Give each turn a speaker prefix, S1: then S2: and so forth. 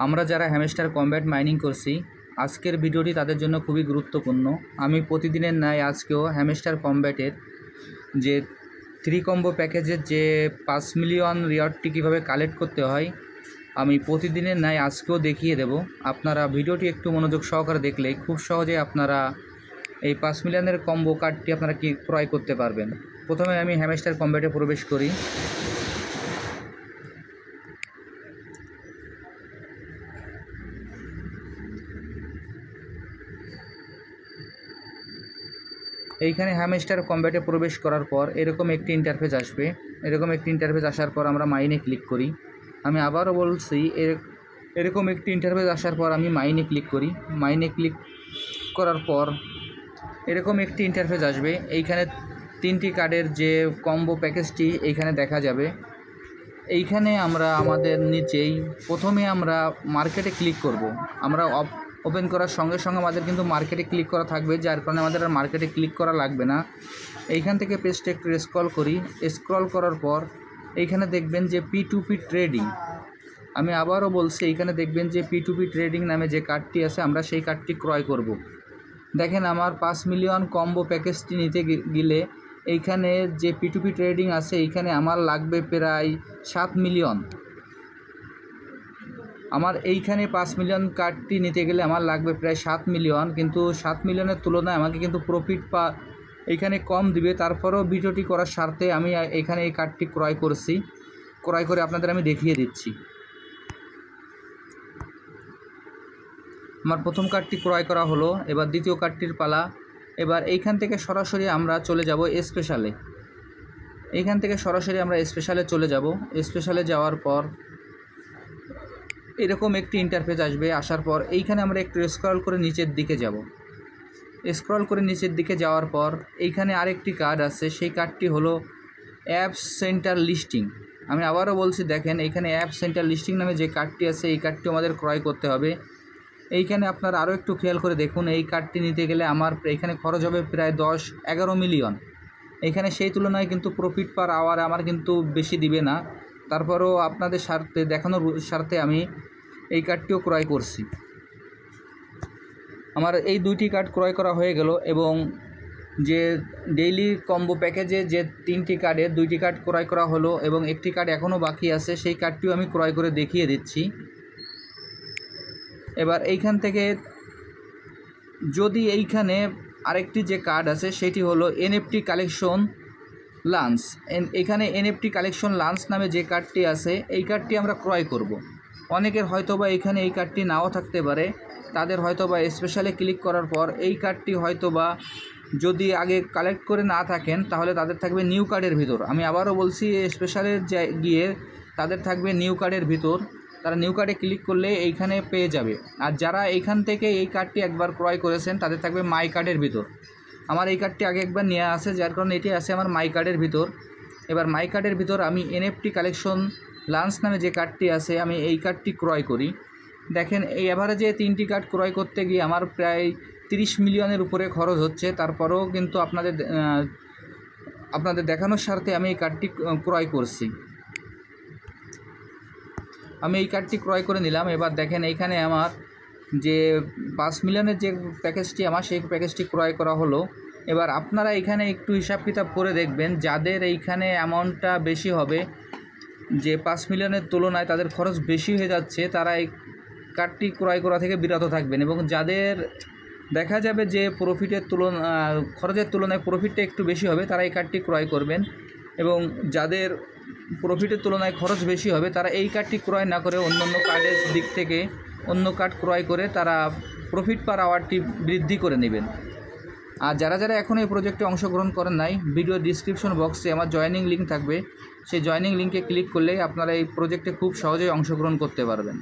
S1: আমরা যারা hamster combat mining করছি আজকের ভিডিওটি তাদের জন্য খুবই গুরুত্বপূর্ণ। আমি প্রতিদিনের ন্যায় আজকেও হ্যামস্টার কমব্যাটের যে 3 কম্বো প্যাকেজের যে 5 মিলিয়ন রিওয়ার্ডটি কীভাবে কালেক্ট করতে হয় আমি প্রতিদিনের ন্যায় আজকেও দেখিয়ে দেব। আপনারা ভিডিওটি একটু মনোযোগ সহকারে দেখলে খুব সহজে আপনারা এই 5 মিলিয়নের কম্বো কার্ডটি আপনারা ক্রয় করতে পারবেন। প্রথমে আমি হ্যামস্টার কমব্যাটে প্রবেশ করি। এইখানে হ্যামস্টার কমব্যাটে প্রবেশ করার পর এরকম একটি ইন্টারফেস আসবে। এরকম একটি ইন্টারফেস আসার পর আমরা মাইনে ক্লিক করি। আমি আবারও বলছি এরকম একটি ইন্টারফেস আসার পর আমি মাইনে ক্লিক করি। মাইনে ক্লিক করার পর এরকম একটি ইন্টারফেস আসবে। এইখানে 3টি কার্ডের যে কম্বো প্যাকেজটি এইখানে দেখা যাবে। এইখানে আমরা আমাদের নিচেই প্রথমে আমরা মার্কেটে ক্লিক করব। আমরা ওপেন করার সঙ্গে সঙ্গে আমাদের কিন্তু মার্কেটে ক্লিক করা থাকবে, যার কারণে আমাদের আর মার্কেটে ক্লিক করা লাগবে না। এইখান থেকে পেজটা একটু স্ক্রল করি। স্ক্রল করার পর এইখানে দেখবেন যে P2P ট্রেডিং। আমি আবারও বলছি এইখানে দেখবেন যে P2P ট্রেডিং নামে যে কার্ডটি আছে আমরা সেই কার্ডটি ক্রয় করব। দেখেন আমার 5 মিলিয়ন কম্বো প্যাকেজটি নিতে গেলে এইখানে যে P2P ট্রেডিং আছে এইখানে আমার লাগবে প্রায় 7 মিলিয়ন। আমার এইখানে 5 মিলিয়ন কার্ডটি নিতে গেলে আমার লাগবে প্রায় 7 মিলিয়ন, কিন্তু 7 মিলিয়নের তুলনায় আমাকে কিন্তু প্রফিট এইখানে কম দিবে। তারপরেও ভিডিওটি করার স্বার্থে আমি এখানে এই কার্ডটি ক্রয় করছি। ক্রয় করে আপনাদের আমি দেখিয়ে দিচ্ছি। আমার প্রথম কার্ডটি ক্রয় করা হলো, এবার দ্বিতীয় কার্ডটির পালা। এবার এইখান থেকে সরাসরি আমরা চলে যাব স্পেশালে। এইখান থেকে সরাসরি আমরা স্পেশালে চলে যাব। স্পেশালে যাওয়ার পর এরকম একটি ইন্টারফেস আসবে। আসার পর এইখানে আমরা একটু স্ক্রল করে নিচের দিকে যাব। স্ক্রল করে নিচের দিকে যাওয়ার পর এইখানে আরেকটি কার্ড আছে, সেই কার্ডটি হলো অ্যাপস সেন্টার লিস্টিং। আমি আবারও বলছি, দেখেন এইখানে অ্যাপস সেন্টার লিস্টিং নামে যে কার্ডটি আছে এই কার্ডটি আমাদের ক্রয় করতে হবে। এইখানে আপনারা আরও একটু খেয়াল করে দেখুন, এই কার্ডটি নিতে গেলে আমার এখানে খরচ হবে প্রায় 10-11 মিলিয়ন। এইখানে সেই তুলনায় কিন্তু প্রফিট পার আওয়ার আমার কিন্তু বেশি দিবে না। তারপরেও আপনাদের স্বার্থে দেখানোর স্বার্থে আমি এই কার্ডটিও ক্রয় করছি। আমার এই 2টি কার্ড ক্রয় করা হয়ে গেল এবং যে ডেইলি কম্বো প্যাকেজে যে 3টি কার্ডের 2টি কার্ড ক্রয় করা হলো এবং একটি কার্ড এখনও বাকি আছে, সেই কার্ডটিও আমি ক্রয় করে দেখিয়ে দিচ্ছি। এবার এইখান থেকে যদি এইখানে আরেকটি যে কার্ড আছে সেটি হলো NFT কালেকশন লাঞ্চ। এখানে NFT কালেকশন লাঞ্চ নামে যে কার্ডটি আছে এই কার্ডটি আমরা ক্রয় করব। অনেকের হয়তোবা এখানে এই কার্ডটি নাও থাকতে পারে, তাদের হয়তোবা স্পেশালে ক্লিক করার পর এই কার্ডটি হয়তোবা যদি আগে কালেক্ট করে না থাকেন তাহলে তাদের থাকবে নিউ কার্ডের ভিতর। আমি আবারও বলছি, স্পেশালে গিয়ে তাদের থাকবে নিউ কার্ডের ভিতর। তারা নিউ কার্ডে ক্লিক করলে এইখানে পেয়ে যাবে। আর যারা এইখান থেকে এই কার্ডটি একবার ক্রয় করেছেন তাদের থাকবে মাই কার্ডের ভিতর। আমার এই কার্ডটি আগে একবার নেওয়া আছে, যার কারণে এটি আছে আমার মাই কার্ডের ভিতর। এবার মাই কার্ডের ভিতর আমি NFT কালেকশন লাঞ্চ নামে যে কার্ডটি আছে আমি এই কার্ডটি ক্রয় করি। দেখেন এই অ্যাভারেজে 3টি কার্ড ক্রয় করতে গিয়ে আমার প্রায় 30 মিলিয়নের উপরে খরচ হচ্ছে। তারপরেও কিন্তু আপনাদের দেখানোর স্বার্থে আমি এই কার্ডটি ক্রয় করছি। আমি এই কার্ডটি ক্রয় করে নিলাম। এবার দেখেন এইখানে আমার যে 5 মিলিয়নের যে প্যাকেজটি আমার সেই প্যাকেজটি ক্রয় করা হলো। এবার আপনারা এখানে একটু হিসাব কিতাব করে দেখবেন, যাদের এইখানে অ্যামাউন্টটা বেশি হবে, যে 5 মিলিয়নের তুলনায় তাদের খরচ বেশি হয়ে যাচ্ছে, তারা এই কার্ডটি ক্রয় করা থেকে বিরত থাকবেন। এবং যাদের দেখা যাবে যে খরচের তুলনায় প্রফিটটা একটু বেশি হবে তারা এই কার্ডটি ক্রয় করবেন। এবং যাদের প্রফিটের তুলনায় খরচ বেশি হবে তারা এই কার্ডটি ক্রয় না করে অন্য কার্ডের দিক থেকে অন্য কার্ড ক্রয় করে তারা প্রফিট পার আওয়ারটি বৃদ্ধি করে নেবেন। আর যারা এখন এই প্রজেক্টে অংশগ্রহণ করেন নাই, ভিডিও ডিসক্রিপশন বক্সে আমার জয়েনিং লিঙ্ক থাকবে। সেই জয়েনিং লিঙ্কে ক্লিক করলে আপনারা এই প্রজেক্টে খুব সহজেই অংশগ্রহণ করতে পারবেন।